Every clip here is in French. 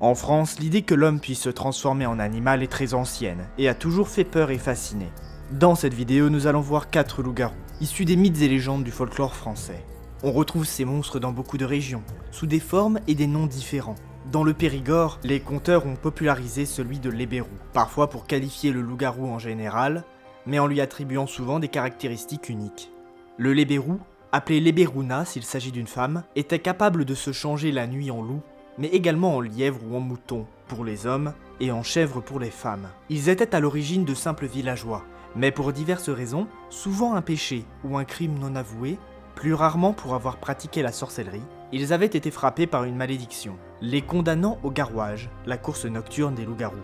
En France, l'idée que l'homme puisse se transformer en animal est très ancienne et a toujours fait peur et fasciné. Dans cette vidéo, nous allons voir 4 loups-garous, issus des mythes et légendes du folklore français. On retrouve ces monstres dans beaucoup de régions, sous des formes et des noms différents. Dans le Périgord, les conteurs ont popularisé celui de l'hébérou, parfois pour qualifier le loup-garou en général, mais en lui attribuant souvent des caractéristiques uniques. Le lébérou, appelé lébérouna s'il s'agit d'une femme, était capable de se changer la nuit en loup, mais également en lièvre ou en mouton pour les hommes et en chèvre pour les femmes. Ils étaient à l'origine de simples villageois, mais pour diverses raisons, souvent un péché ou un crime non avoué, plus rarement pour avoir pratiqué la sorcellerie, ils avaient été frappés par une malédiction, les condamnant au garroage, la course nocturne des loups-garous.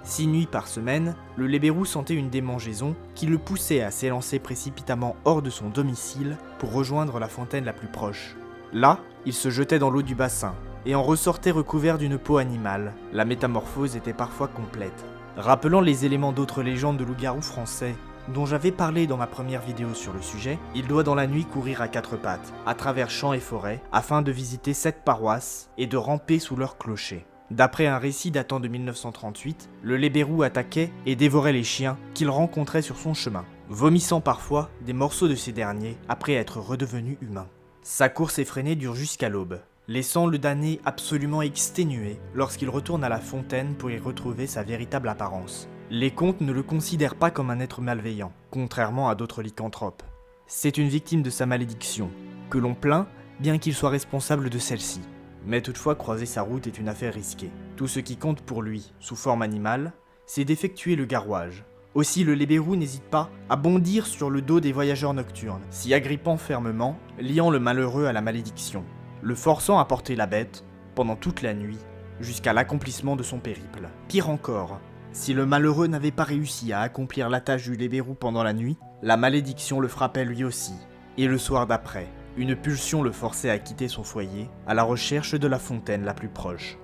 6 nuits par semaine, le lébérou sentait une démangeaison qui le poussait à s'élancer précipitamment hors de son domicile pour rejoindre la fontaine la plus proche. Là, il se jetait dans l'eau du bassin et en ressortait recouvert d'une peau animale. La métamorphose était parfois complète. Rappelant les éléments d'autres légendes de loups-garous français, dont j'avais parlé dans ma première vidéo sur le sujet, il doit dans la nuit courir à 4 pattes, à travers champs et forêts, afin de visiter 7 paroisses et de ramper sous leurs clochers. D'après un récit datant de 1938, le lébérou attaquait et dévorait les chiens qu'il rencontrait sur son chemin, vomissant parfois des morceaux de ces derniers après être redevenu humain. Sa course effrénée dure jusqu'à l'aube, laissant le damné absolument exténué lorsqu'il retourne à la fontaine pour y retrouver sa véritable apparence. Les contes ne le considèrent pas comme un être malveillant, contrairement à d'autres lycanthropes. C'est une victime de sa malédiction, que l'on plaint bien qu'il soit responsable de celle-ci. Mais toutefois, croiser sa route est une affaire risquée. Tout ce qui compte pour lui, sous forme animale, c'est d'effectuer le garroage. Aussi, le lébérou n'hésite pas à bondir sur le dos des voyageurs nocturnes, s'y agrippant fermement, liant le malheureux à la malédiction, le forçant à porter la bête, pendant toute la nuit, jusqu'à l'accomplissement de son périple. Pire encore, si le malheureux n'avait pas réussi à accomplir la tâche du lébérou pendant la nuit, la malédiction le frappait lui aussi, et le soir d'après, une pulsion le forçait à quitter son foyer, à la recherche de la fontaine la plus proche.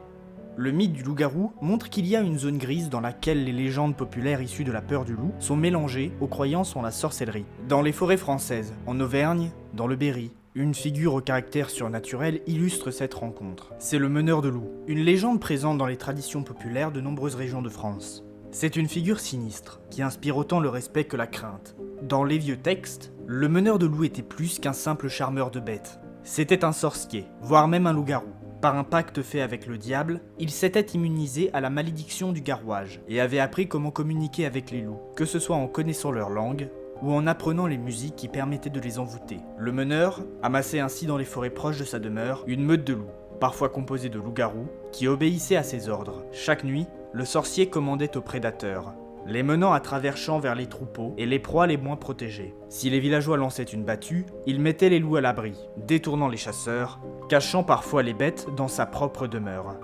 Le mythe du loup-garou montre qu'il y a une zone grise dans laquelle les légendes populaires issues de la peur du loup sont mélangées aux croyances en la sorcellerie. Dans les forêts françaises, en Auvergne, dans le Berry, une figure au caractère surnaturel illustre cette rencontre. C'est le meneur de loups, une légende présente dans les traditions populaires de nombreuses régions de France. C'est une figure sinistre, qui inspire autant le respect que la crainte. Dans les vieux textes, le meneur de loups était plus qu'un simple charmeur de bêtes. C'était un sorcier, voire même un loup-garou. Par un pacte fait avec le diable, il s'était immunisé à la malédiction du garroage, et avait appris comment communiquer avec les loups, que ce soit en connaissant leur langue, ou en apprenant les musiques qui permettaient de les envoûter. Le meneur amassait ainsi dans les forêts proches de sa demeure une meute de loups, parfois composée de loups-garous, qui obéissaient à ses ordres. Chaque nuit, le sorcier commandait aux prédateurs, les menant à travers champs vers les troupeaux et les proies les moins protégées. Si les villageois lançaient une battue, il mettait les loups à l'abri, détournant les chasseurs, cachant parfois les bêtes dans sa propre demeure.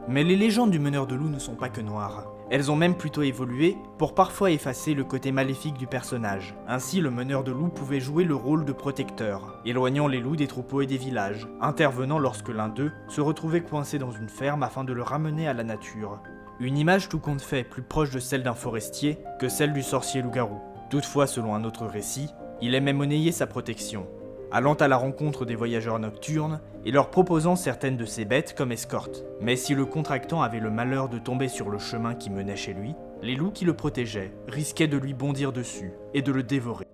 Mais les légendes du meneur de loups ne sont pas que noires. Elles ont même plutôt évolué pour parfois effacer le côté maléfique du personnage. Ainsi, le meneur de loups pouvait jouer le rôle de protecteur, éloignant les loups des troupeaux et des villages, intervenant lorsque l'un d'eux se retrouvait coincé dans une ferme afin de le ramener à la nature. Une image tout compte fait plus proche de celle d'un forestier que celle du sorcier loup-garou. Toutefois, selon un autre récit, il aimait monnayer sa protection, allant à la rencontre des voyageurs nocturnes et leur proposant certaines de ses bêtes comme escorte. Mais si le contractant avait le malheur de tomber sur le chemin qui menait chez lui, les loups qui le protégeaient risquaient de lui bondir dessus et de le dévorer.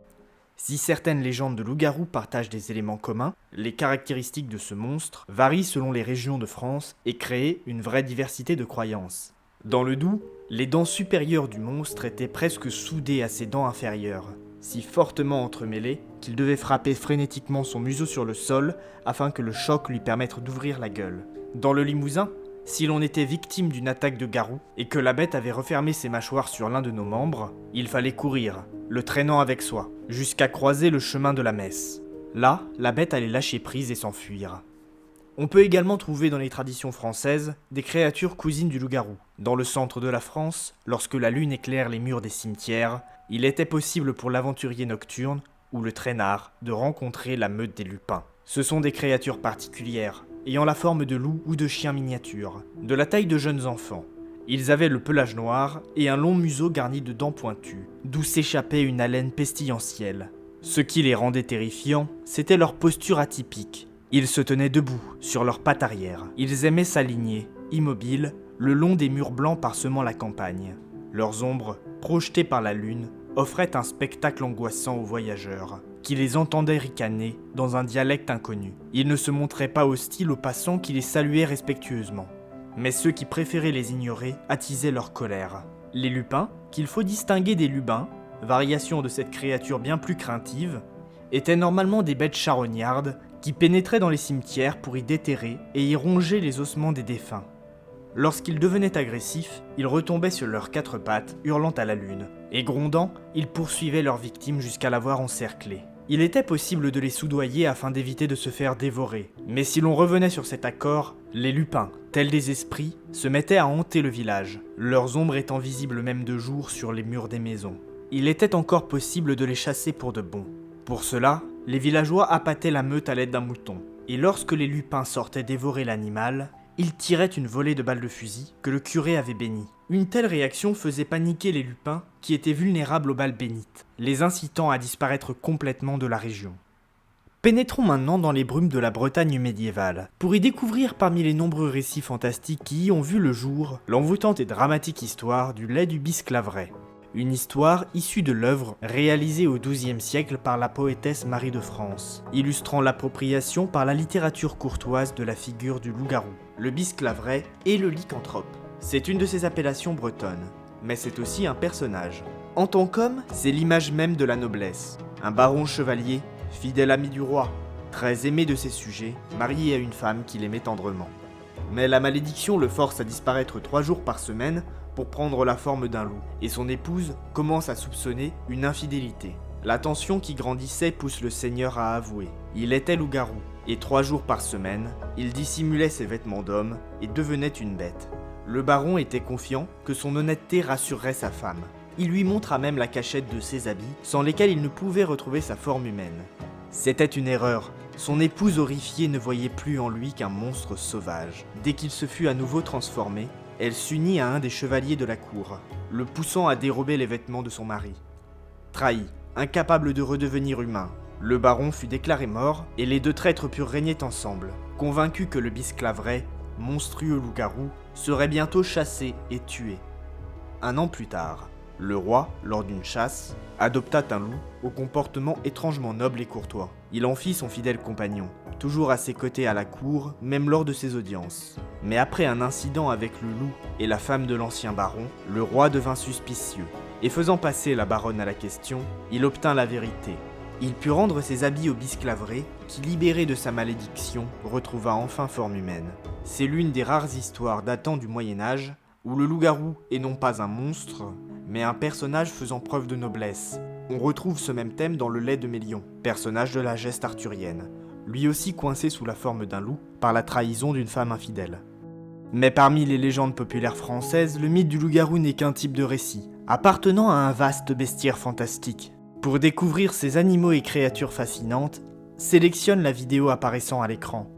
Si certaines légendes de loup-garou partagent des éléments communs, les caractéristiques de ce monstre varient selon les régions de France et créent une vraie diversité de croyances. Dans le Doubs, les dents supérieures du monstre étaient presque soudées à ses dents inférieures, si fortement entremêlées qu'il devait frapper frénétiquement son museau sur le sol afin que le choc lui permette d'ouvrir la gueule. Dans le Limousin, si l'on était victime d'une attaque de garou et que la bête avait refermé ses mâchoires sur l'un de nos membres, il fallait courir, le traînant avec soi, jusqu'à croiser le chemin de la messe. Là, la bête allait lâcher prise et s'enfuir. On peut également trouver dans les traditions françaises des créatures cousines du loup-garou. Dans le centre de la France, lorsque la lune éclaire les murs des cimetières, il était possible pour l'aventurier nocturne ou le traînard de rencontrer la meute des lupins. Ce sont des créatures particulières, ayant la forme de loups ou de chiens miniatures, de la taille de jeunes enfants. Ils avaient le pelage noir et un long museau garni de dents pointues, d'où s'échappait une haleine pestilentielle. Ce qui les rendait terrifiants, c'était leur posture atypique. Ils se tenaient debout, sur leurs pattes arrière. Ils aimaient s'aligner, immobiles, le long des murs blancs parsemant la campagne. Leurs ombres, projetées par la lune, offraient un spectacle angoissant aux voyageurs, qui les entendaient ricaner dans un dialecte inconnu. Ils ne se montraient pas hostiles aux passants qui les saluaient respectueusement. Mais ceux qui préféraient les ignorer attisaient leur colère. Les lupins, qu'il faut distinguer des lubins, variation de cette créature bien plus craintive, étaient normalement des bêtes charognardes qui pénétraient dans les cimetières pour y déterrer et y ronger les ossements des défunts. Lorsqu'ils devenaient agressifs, ils retombaient sur leurs quatre pattes, hurlant à la lune, et grondant, ils poursuivaient leurs victimes jusqu'à l'avoir encerclée. Il était possible de les soudoyer afin d'éviter de se faire dévorer, mais si l'on revenait sur cet accord, les lupins, tels des esprits, se mettaient à hanter le village, leurs ombres étant visibles même de jour sur les murs des maisons. Il était encore possible de les chasser pour de bon. Pour cela, les villageois appâtaient la meute à l'aide d'un mouton, et lorsque les lupins sortaient dévorer l'animal, ils tiraient une volée de balles de fusil que le curé avait bénie. Une telle réaction faisait paniquer les lupins qui étaient vulnérables aux balles bénites, les incitant à disparaître complètement de la région. Pénétrons maintenant dans les brumes de la Bretagne médiévale, pour y découvrir parmi les nombreux récits fantastiques qui y ont vu le jour, l'envoûtante et dramatique histoire du lait du Bisclaveret. Une histoire issue de l'œuvre réalisée au XIIe siècle par la poétesse Marie de France, illustrant l'appropriation par la littérature courtoise de la figure du loup-garou, le Bisclaveret et le lycanthrope. C'est une de ces appellations bretonnes, mais c'est aussi un personnage. En tant qu'homme, c'est l'image même de la noblesse. Un baron chevalier, fidèle ami du roi, très aimé de ses sujets, marié à une femme qu'il aimait tendrement. Mais la malédiction le force à disparaître 3 jours par semaine pour prendre la forme d'un loup, et son épouse commence à soupçonner une infidélité. La tension qui grandissait pousse le seigneur à avouer. Il était loup-garou, et 3 jours par semaine, il dissimulait ses vêtements d'homme et devenait une bête. Le baron était confiant que son honnêteté rassurerait sa femme. Il lui montra même la cachette de ses habits, sans lesquels il ne pouvait retrouver sa forme humaine. C'était une erreur. Son épouse horrifiée ne voyait plus en lui qu'un monstre sauvage. Dès qu'il se fut à nouveau transformé, elle s'unit à un des chevaliers de la cour, le poussant à dérober les vêtements de son mari. Trahi, incapable de redevenir humain, le baron fut déclaré mort et les deux traîtres purent régner ensemble, convaincus que le Bisclaveret, monstrueux loup-garou, serait bientôt chassé et tué. 1 an plus tard, le roi, lors d'une chasse, adopta un loup au comportement étrangement noble et courtois. Il en fit son fidèle compagnon, toujours à ses côtés à la cour, même lors de ses audiences. Mais après un incident avec le loup et la femme de l'ancien baron, le roi devint suspicieux, et faisant passer la baronne à la question, il obtint la vérité. Il put rendre ses habits au Bisclaveret, qui, libéré de sa malédiction, retrouva enfin forme humaine. C'est l'une des rares histoires datant du Moyen-Âge, où le loup-garou est non pas un monstre, mais un personnage faisant preuve de noblesse. On retrouve ce même thème dans le lait de Mélion, personnage de la geste arthurienne, lui aussi coincé sous la forme d'un loup par la trahison d'une femme infidèle. Mais parmi les légendes populaires françaises, le mythe du loup-garou n'est qu'un type de récit, appartenant à un vaste bestiaire fantastique. Pour découvrir ces animaux et créatures fascinantes, sélectionne la vidéo apparaissant à l'écran.